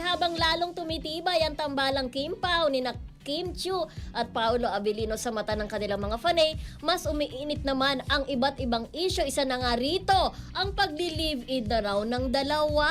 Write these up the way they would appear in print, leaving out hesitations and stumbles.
habang lalong tumitibay ang tambalang Kim Pao ni Kim Chiu at Paolo Abilino sa mata ng kanilang mga fanay, mas umiinit naman ang iba't ibang issue. Isa na nga rito, ang pagli-live-in na raw ng dalawa.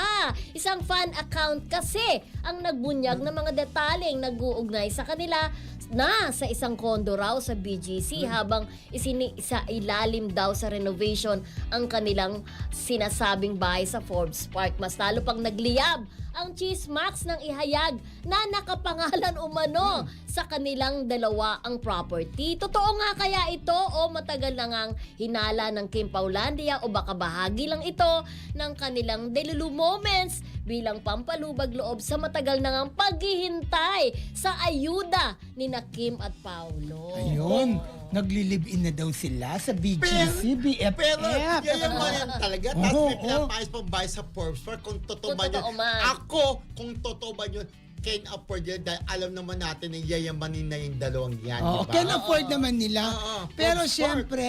Isang fan account kasi ang nagbunyag ng mga detaling nag-uugnay sa kanila na sa isang kondo raw sa BGC habang isa ilalim daw sa renovation ang kanilang sinasabing bahay sa Forbes Park. Mas lalo pang nagliyab ang Chismax ng ihayag na nakapangalan umano sa kanilang dalawa ang property. Totoo nga kaya ito o matagal na ngang hinala ng Kim Paulandia o baka bahagi lang ito ng kanilang delulu moments bilang pampalubag loob sa matagal na ngang paghihintay sa ayuda ni na Kim at Paolo. Ayun, nagli-live-in na daw sila sa BGC, BFF. Pero yayamanin talaga. Tapos Oo, may pinapayos pang bahay sa Forbes Park. Kung totoo Kung ba yun. totoo man. Ako, kung totoo ba yun, can afford yun dahil alam naman natin na yayamanin na yung dalawang yan. Oo, diba? can afford naman nila. Oo, Pero Forbes Park. syempre,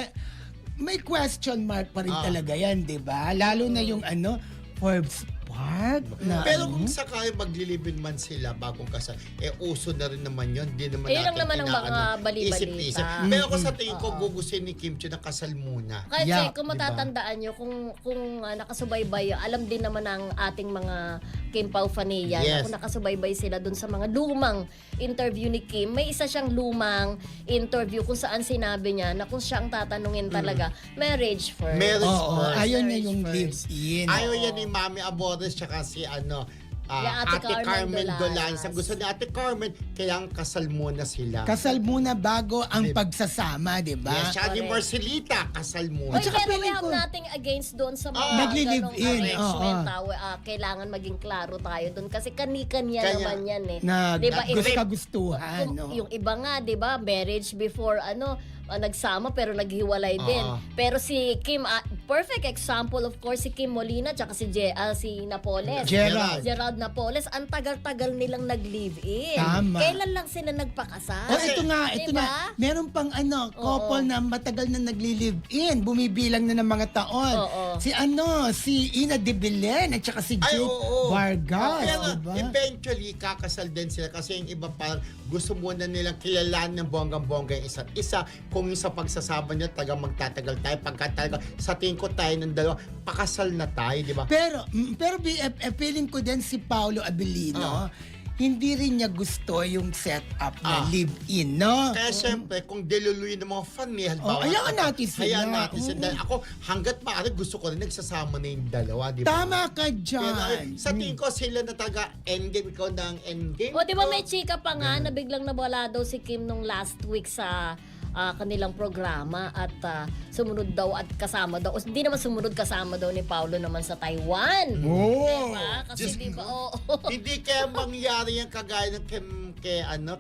may question mark pa rin Ah. talaga yan, di ba? Lalo na yung Forbes Park. Na, Pero kung sakali maglilibin man sila bagong kasal, uso na rin naman yun. Di naman Yun lang natin naman ang mga bali-balita. isip-isip. Pero kung sa tingin ko, gugustuhin ni Kim Chiu na kasal muna. Kasi Yeah, kung diba? matatandaan nyo, kung nakasubaybay, alam din naman ng ating mga Kim Pao Fania na Yes. kung nakasubaybay sila dun sa mga lumang interview ni Kim, may isa siyang lumang interview kung saan sinabi niya na kung siya ang tatanungin talaga, marriage first. Marriage Oo, first. ayaw niya Marriage yung first. live-in. Ayaw yan ni Mami Amores tsaka si Ate Carmen Dolanas. Dolanas. Ang gusto ni Ate Carmen, kailangan kasal muna sila. Kasal muna bago ang pagsasama, di ba? Yes, siya ni Correct. Marcelita, kasal muna. Oy, tsaka pero we feeling have ko- nothing against doon sa mga Nagli-live-in, ganong arrangement. oo. Kailangan maging klaro tayo doon kasi kanya Kaya- naman yan eh. Na Diba, gusto if- kagustuhan, no? Yung iba nga, 'di ba, marriage before nagsama pero naghiwalay din. Pero si Kim, perfect example of course si Kim Molina tsaka si Napoles. Gerald. Napoles, ang tagal-tagal nilang nag-live-in. Tama. Kailan lang sila nagpakasal? Oh, ito nga. Diba? Meron pang couple na matagal na nagli-live-in. Bumibilang na ng mga taon. Oo. Si Ina de Belen at saka si Ay, Jake oo. Vargas. Kaya nga, Diba? eventually, kakasal din sila kasi yung iba parang gusto muna nilang kilalanin ng bonggang-bongga yung isa't isa. Kung yung sa pagsasama nyo, magtatagal tayo. Pagka talaga, sa tingin ko tayo ng dalawa, pakasal na tayo, di ba? Pero BFF, feeling ko din si Paolo Abilino, hindi rin niya gusto yung setup na live-in, no? Kaya siyempre, kung deluluyin ng mga fan niya, halimbawa, hayaan natin sila. Hayaan natin sila. Dahil ako, hanggat maaari, gusto ko rin nagsasama na yung dalawa, di ba? Tama ka Pero, dyan. sa tingin ko, sila na taga endgame ko ng endgame. O, di ba may chika pa nga na biglang nawala daw si Kim nung last week sa kanilang programa at sumunod daw at kasama daw. O, hindi naman sumunod, kasama daw ni Paolo naman sa Taiwan. Oh. Diba? Kasi Diyos di ba, ko. Hindi kaya mangyari yung kagaya ng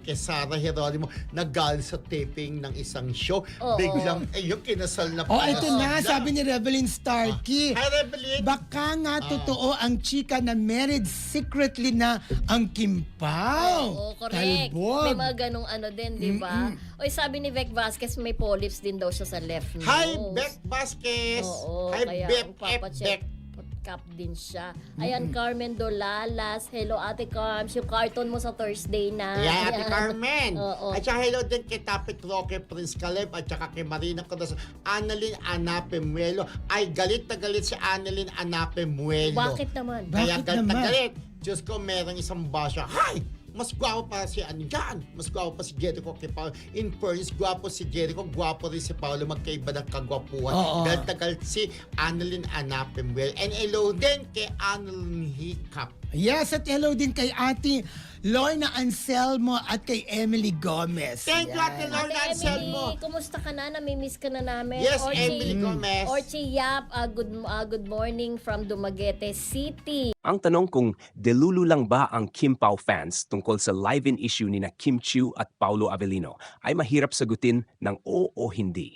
kay Sarah Geronimo nagaling sa taping ng isang show. Oo. Biglang, yung kinasal na Ito na, sila. sabi ni Revelyn Starkey. Hi, Rebelin. Baka nga totoo ang chika na married secretly na ang Kim Pao. Oo, correct. Talbog. May mga ganong din, di ba? Oy, sabi ni Vic Vasquez, may polyps din daw siya sa left nose. Hi, Beck Vasquez. Oo, Hi, kaya Beck ang F. Beck. papacheck cap din siya. Ayan, Carmen Dolalas. Hello, Ate Carms. Yung carton mo sa Thursday na. Yeah, Ate Ayan. Carmen. Oo. At saka hello din kay Tapit Roque, Prince Caleb, at saka kay Marina Corazon. Annalyn Anape Muelo. Ay, galit na galit si Annalyn Anape Muelo. Bakit naman? Kaya Bakit galit na naman? galit. Diyos ko, merong isang basya. Hi! Mas gwapo pa si dyan. Mas gwapo pa si Jericho kay Paolo. In fairness, gwapo si Jericho, gwapo rin si Paolo. Magkaiba ng kagwapuan. Oo. Dahil tagal si Annalyn Anapemwell. And hello din kay Annalyn Hiccup. Yes, at hello din kay Ate Lorna Anselmo at kay Emily Gomez. Thank you, Ate Yan. Lorna Ate Anselmo. Emily, kumusta ka na? Namimiss ka na namin. Yes, Emily Gomez. Orchi Yap, good morning from Dumaguete City. Ang tanong kung delulu lang ba ang Kim Pao fans tungkol sa live-in issue ni na Kim Chiu at Paolo Avellino ay mahirap sagutin ng oo o hindi.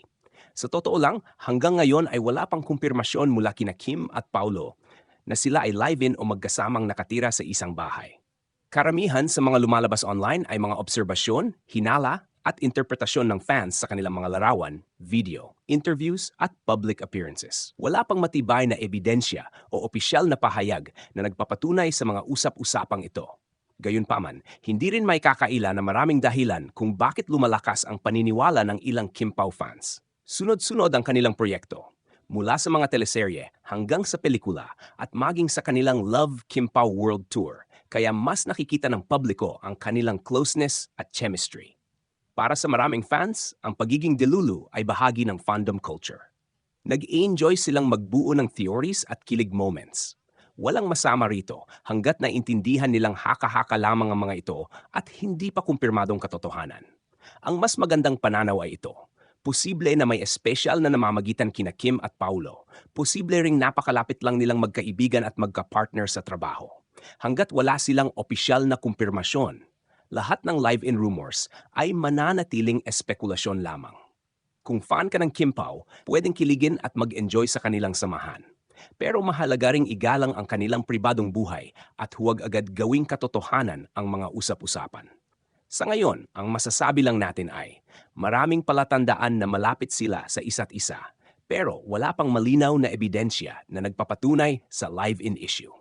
Sa totoo lang, hanggang ngayon ay wala pang kumpirmasyon mula kina Kim at Paolo na sila ay live-in o magkasamang nakatira sa isang bahay. Karamihan sa mga lumalabas online ay mga obserbasyon, hinala at interpretasyon ng fans sa kanilang mga larawan, video, interviews at public appearances. Wala pang matibay na ebidensya o opisyal na pahayag na nagpapatunay sa mga usap-usapang ito. Gayunpaman, hindi rin may kakaila na maraming dahilan kung bakit lumalakas ang paniniwala ng ilang Kim Pao fans. Sunod-sunod ang kanilang proyekto, mula sa mga teleserye hanggang sa pelikula at maging sa kanilang Love Kim Pao World Tour, kaya mas nakikita ng publiko ang kanilang closeness at chemistry. Para sa maraming fans, ang pagiging delulu ay bahagi ng fandom culture. Nag-enjoy silang magbuo ng theories at kilig moments. Walang masama rito hanggat naintindihan nilang haka-haka lamang ang mga ito at hindi pa kumpirmadong katotohanan. Ang mas magandang pananaw ay ito. Posible na may espesyal na namamagitan kina Kim at Paulo. Posible ring napakalapit lang nilang magkaibigan at magka-partner sa trabaho. Hanggat wala silang opisyal na kumpirmasyon, lahat ng live-in rumors ay mananatiling espekulasyon lamang. Kung fan ka ng Kim Pao, pwedeng kiligin at mag-enjoy sa kanilang samahan. Pero mahalaga ring igalang ang kanilang pribadong buhay at huwag agad gawing katotohanan ang mga usap-usapan. Sa ngayon, ang masasabi lang natin ay, maraming palatandaan na malapit sila sa isa't isa, pero wala pang malinaw na ebidensya na nagpapatunay sa live-in issue.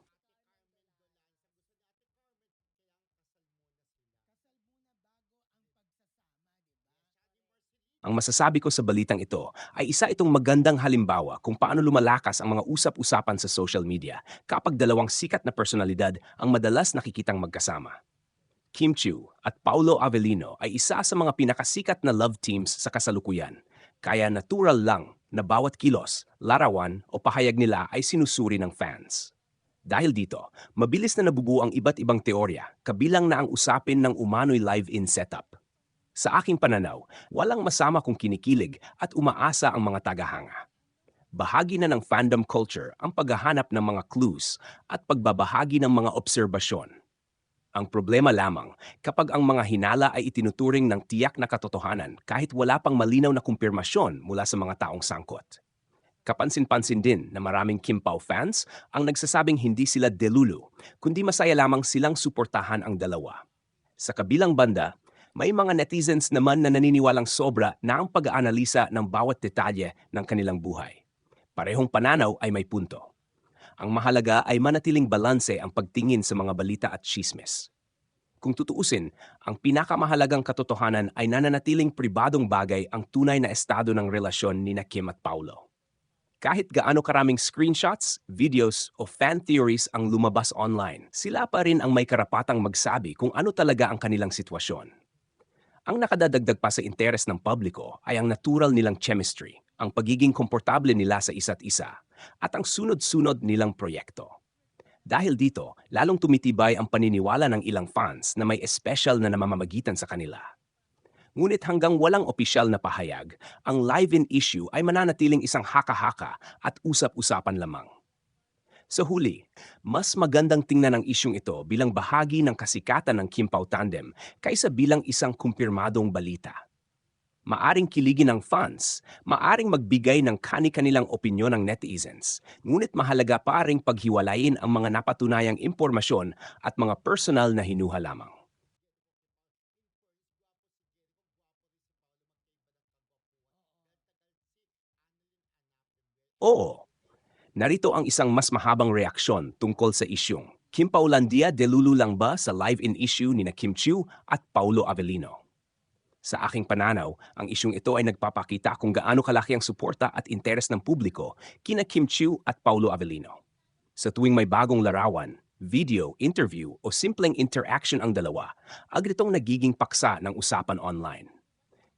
Ang masasabi ko sa balitang ito ay isa itong magandang halimbawa kung paano lumalakas ang mga usap-usapan sa social media kapag dalawang sikat na personalidad ang madalas nakikitang magkasama. Kim Chiu at Paulo Avellino ay isa sa mga pinakasikat na love teams sa kasalukuyan, kaya natural lang na bawat kilos, larawan o pahayag nila ay sinusuri ng fans. Dahil dito, mabilis na nabubuo ang iba't ibang teorya, kabilang na ang usapin ng umano'y live-in setup. Sa aking pananaw, walang masama kung kinikilig at umaasa ang mga tagahanga. Bahagi na ng fandom culture ang paghahanap ng mga clues at pagbabahagi ng mga obserbasyon. Ang problema lamang kapag ang mga hinala ay itinuturing ng tiyak na katotohanan kahit wala pang malinaw na kumpirmasyon mula sa mga taong sangkot. Kapansin-pansin din na maraming Kim Pao fans ang nagsasabing hindi sila delulu, kundi masaya lamang silang suportahan ang dalawa. Sa kabilang banda, may mga netizens naman na naniniwalang sobra na ang pag-aanalisa ng bawat detalye ng kanilang buhay. Parehong pananaw ay may punto. Ang mahalaga ay manatiling balanse ang pagtingin sa mga balita at tsismis. Kung tutuusin, ang pinakamahalagang katotohanan ay nananatiling pribadong bagay ang tunay na estado ng relasyon ni Kim at Paulo. Kahit gaano karaming screenshots, videos o fan theories ang lumabas online, sila pa rin ang may karapatang magsabi kung ano talaga ang kanilang sitwasyon. Ang nakadadagdag pa sa interes ng publiko ay ang natural nilang chemistry, ang pagiging komportable nila sa isa't isa, at ang sunod-sunod nilang proyekto. Dahil dito, lalong tumitibay ang paniniwala ng ilang fans na may espesyal na namamagitan sa kanila. Ngunit hanggang walang opisyal na pahayag, ang live-in issue ay mananatiling isang haka-haka at usap-usapan lamang. Sa huli, mas magandang tingnan ang isyung ito bilang bahagi ng kasikatan ng Kim Pao tandem kaysa bilang isang kumpirmadong balita. Maaring kiligin ng fans, maaring magbigay ng kani-kanilang opinyon ng netizens, ngunit mahalaga pa ring paghiwalayin ang mga napatunayang impormasyon at mga personal na hinuha lamang. Oo, narito ang isang mas mahabang reaksyon tungkol sa isyung. Kim Paulandia delulu lang ba sa live-in issue ni Kim Chiu at Paulo Avellino? Sa aking pananaw, ang isyung ito ay nagpapakita kung gaano kalaki ang suporta at interes ng publiko kina Kim Chiu at Paulo Avellino. Sa tuwing may bagong larawan, video, interview o simpleng interaction ang dalawa, agad itong nagiging paksa ng usapan online.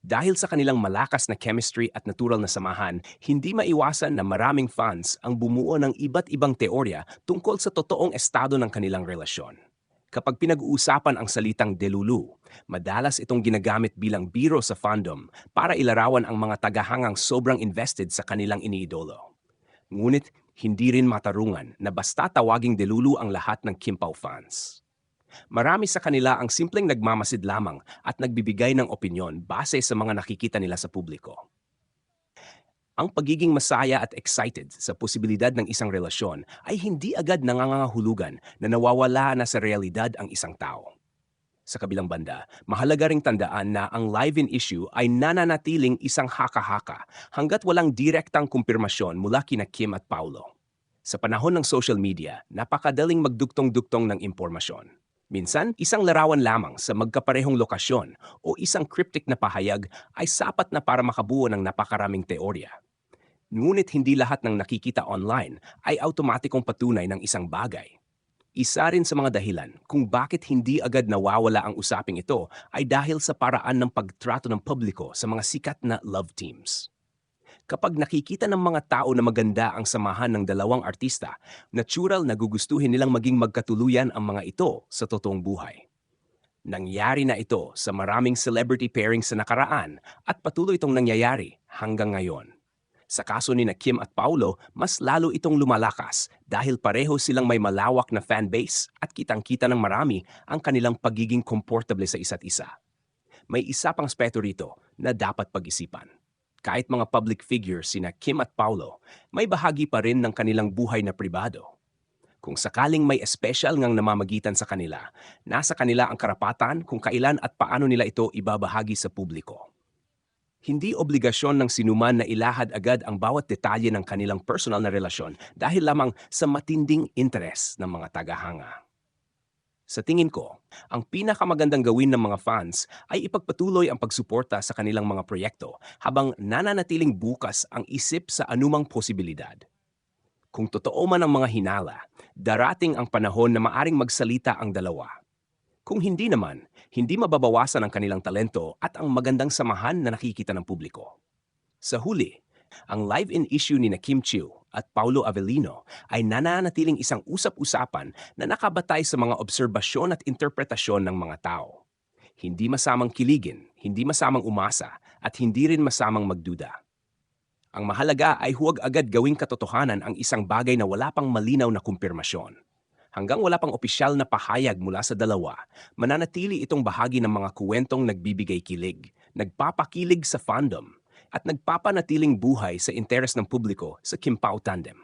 Dahil sa kanilang malakas na chemistry at natural na samahan, hindi maiwasan na maraming fans ang bumuo ng iba't ibang teorya tungkol sa totoong estado ng kanilang relasyon. Kapag pinag-uusapan ang salitang delulu, madalas itong ginagamit bilang biro sa fandom para ilarawan ang mga tagahangang sobrang invested sa kanilang iniidolo. Ngunit hindi rin matarungan na basta tawaging delulu ang lahat ng Kim Pao fans. Marami sa kanila ang simpleng nagmamasid lamang at nagbibigay ng opinyon base sa mga nakikita nila sa publiko. Ang pagiging masaya at excited sa posibilidad ng isang relasyon ay hindi agad nangangahulugan na nawawala na sa realidad ang isang tao. Sa kabilang banda, mahalaga ring tandaan na ang live-in issue ay nananatiling isang haka-haka hanggat walang direktang kumpirmasyon mula kina Kim at Paulo. Sa panahon ng social media, napakadaling magduktong-duktong ng impormasyon. Minsan, isang larawan lamang sa magkaparehong lokasyon o isang cryptic na pahayag ay sapat na para makabuo ng napakaraming teorya. Ngunit hindi lahat ng nakikita online ay automatikong patunay ng isang bagay. Isa rin sa mga dahilan kung bakit hindi agad nawawala ang usaping ito ay dahil sa paraan ng pagtrato ng publiko sa mga sikat na love teams. Kapag nakikita ng mga tao na maganda ang samahan ng dalawang artista, natural na gugustuhin nilang maging magkatuluyan ang mga ito sa totoong buhay. Nangyari na ito sa maraming celebrity pairings sa nakaraan at patuloy itong nangyayari hanggang ngayon. Sa kaso ni na Kim at Paulo, mas lalo itong lumalakas dahil pareho silang may malawak na fanbase at kitang-kita ng marami ang kanilang pagiging komportable sa isa't isa. May isa pang aspeto rito na dapat pag-isipan. Kahit mga public figures sina Kim at Paulo, may bahagi pa rin ng kanilang buhay na pribado. Kung sakaling may espesyal ngang namamagitan sa kanila, nasa kanila ang karapatan kung kailan at paano nila ito ibabahagi sa publiko. Hindi obligasyon ng sinuman na ilahad agad ang bawat detalye ng kanilang personal na relasyon dahil lamang sa matinding interes ng mga tagahanga. Sa tingin ko, ang pinakamagandang gawin ng mga fans ay ipagpatuloy ang pagsuporta sa kanilang mga proyekto habang nananatiling bukas ang isip sa anumang posibilidad. Kung totoo man ang mga hinala, darating ang panahon na maaring magsalita ang dalawa. Kung hindi naman, hindi mababawasan ang kanilang talento at ang magandang samahan na nakikita ng publiko. Sa huli, ang live-in issue ni na Kim Chiu at Paulo Avellino ay nananatiling isang usap-usapan na nakabatay sa mga obserbasyon at interpretasyon ng mga tao. Hindi masamang kiligin, hindi masamang umasa, at hindi rin masamang magduda. Ang mahalaga ay huwag agad gawing katotohanan ang isang bagay na wala pang malinaw na kumpirmasyon. Hanggang wala pang opisyal na pahayag mula sa dalawa, mananatili itong bahagi ng mga kuwentong nagbibigay kilig, nagpapakilig sa fandom, at nagpapanatiling buhay sa interes ng publiko sa Kim Pao tandem.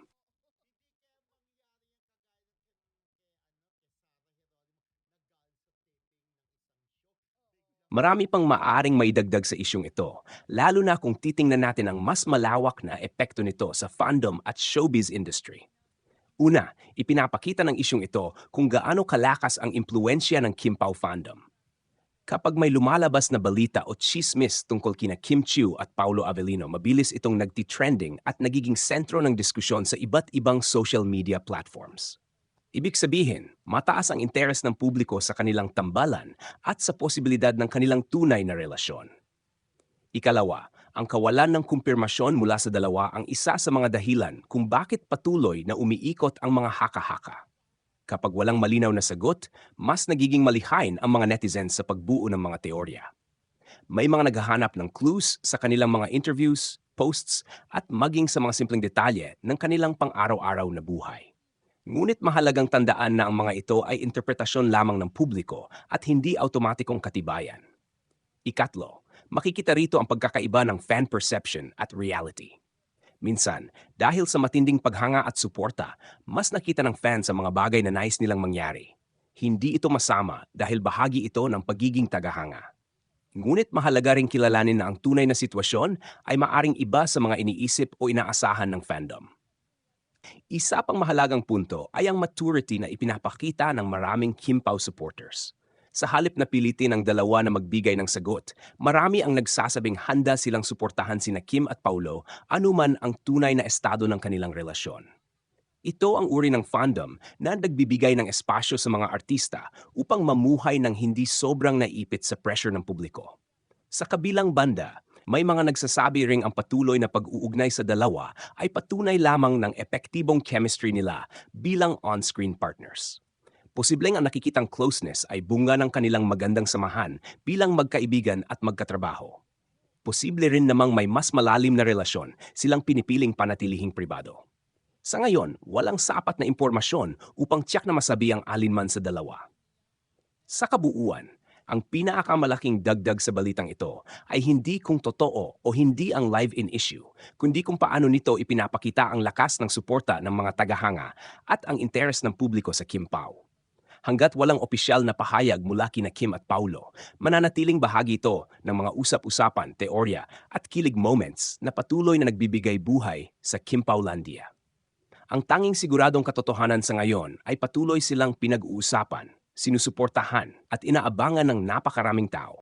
Marami pang maaring maidagdag sa isyong ito, lalo na kung titingnan natin ang mas malawak na epekto nito sa fandom at showbiz industry. Una, ipinapakita ng isyong ito kung gaano kalakas ang impluensya ng Kim Pao fandom. Kapag may lumalabas na balita o chismis tungkol kina Kim Chiu at Paulo Avellino, mabilis itong nagti-trending at nagiging sentro ng diskusyon sa iba't ibang social media platforms. Ibig sabihin, mataas ang interes ng publiko sa kanilang tambalan at sa posibilidad ng kanilang tunay na relasyon. Ikalawa, ang kawalan ng kumpirmasyon mula sa dalawa ang isa sa mga dahilan kung bakit patuloy na umiikot ang mga haka-haka. Kapag walang malinaw na sagot, mas nagiging malihain ang mga netizens sa pagbuo ng mga teorya. May mga naghahanap ng clues sa kanilang mga interviews, posts, at maging sa mga simpleng detalye ng kanilang pang-araw-araw na buhay. Ngunit mahalagang tandaan na ang mga ito ay interpretasyon lamang ng publiko at hindi automatikong katibayan. Ikatlo, makikita rito ang pagkakaiba ng fan perception at reality. Minsan, dahil sa matinding paghanga at suporta, mas nakita ng fans ang mga bagay na nais nilang mangyari. Hindi ito masama dahil bahagi ito ng pagiging tagahanga. Ngunit mahalaga ring kilalanin na ang tunay na sitwasyon ay maaring iba sa mga iniisip o inaasahan ng fandom. Isa pang mahalagang punto ay ang maturity na ipinapakita ng maraming Kim Pao supporters. Sa halip na pilitin ang dalawa na magbigay ng sagot, marami ang nagsasabing handa silang suportahan sina Kim at Paulo anuman ang tunay na estado ng kanilang relasyon. Ito ang uri ng fandom na nagbibigay ng espasyo sa mga artista upang mamuhay ng hindi sobrang naipit sa pressure ng publiko. Sa kabilang banda, may mga nagsasabi ring ang patuloy na pag-uugnay sa dalawa ay patunay lamang ng epektibong chemistry nila bilang on-screen partners. Posibleng ang nakikitang closeness ay bunga ng kanilang magandang samahan bilang magkaibigan at magkatrabaho. Posible rin namang may mas malalim na relasyon silang pinipiling panatilihing pribado. Sa ngayon, walang sapat na impormasyon upang tiyak na masabi ang alinman sa dalawa. Sa kabuuan, ang pinakamalaking dagdag sa balitang ito ay hindi kung totoo o hindi ang live-in issue, kundi kung paano nito ipinapakita ang lakas ng suporta ng mga tagahanga at ang interes ng publiko sa Kim Pao. Hanggat walang opisyal na pahayag mula kina Kim at Paulo, mananatiling bahagi ito ng mga usap-usapan, teorya at kilig moments na patuloy na nagbibigay buhay sa Kim Paulandia. Ang tanging siguradong katotohanan sa ngayon ay patuloy silang pinag-uusapan, sinusuportahan at inaabangan ng napakaraming tao.